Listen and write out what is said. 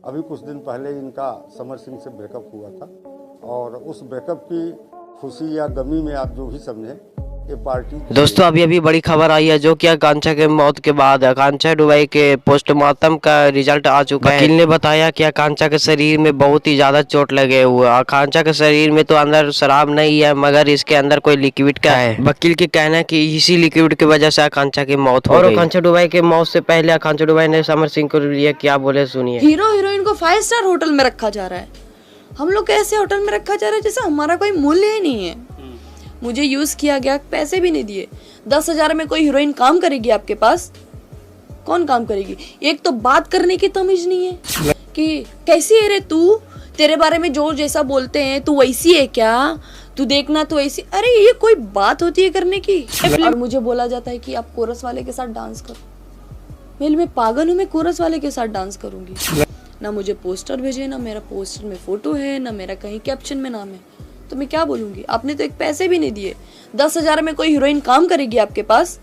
अभी कुछ दिन पहले इनका समर सिंह से ब्रेकअप हुआ था और उस ब्रेकअप की खुशी या गमी में आप जो भी समझें, ये पार्टी। दोस्तों अभी अभी बड़ी खबर आई है जो कि आकांक्षा के मौत के बाद आकांक्षा डुबई के पोस्टमार्टम का रिजल्ट आ चुका है। वकील ने बताया कि आकांक्षा के शरीर में बहुत ही ज्यादा चोट लगे हुए। आकांक्षा के शरीर में तो अंदर शराब नहीं है मगर इसके अंदर कोई लिक्विड का है। वकील के कहना है कि इसी लिक्विड की वजह से आकांक्षा की मौत हो गई। आकांक्षा डुबई के मौत से पहले आकांक्षा डुबई ने समर सिंह को लिया, क्या बोले सुनिए। हीरो हीरोइन को 5 स्टार होटल में रखा जा रहा है, हम लोग को ऐसे होटल में रखा जा रहा है जैसे हमारा कोई मूल्य ही नहीं है। मुझे यूज किया गया, पैसे भी नहीं दिए। 10,000 में कोई हीरोइन काम करेगी आपके पास? कौन काम करेगी? एक तो बात करने की तमीज नहीं है कि कैसी है रे तू, तेरे बारे में जो जैसा बोलते हैं तू वैसी है क्या, तू देखना तू ऐसी। अरे ये कोई बात होती है करने की? और मुझे बोला जाता है कि आप कोरस वाले के साथ डांस करो। मैं पागल हूँ, मैं कोरस वाले के साथ डांस करूंगी? ना मुझे पोस्टर भेजे, ना मेरा पोस्टर में फोटो है, ना मेरा कहीं कैप्शन में नाम है, तो मैं क्या बोलूंगी? आपने तो एक पैसे भी नहीं दिए। 10,000 में कोई हीरोइन काम करेगी आपके पास?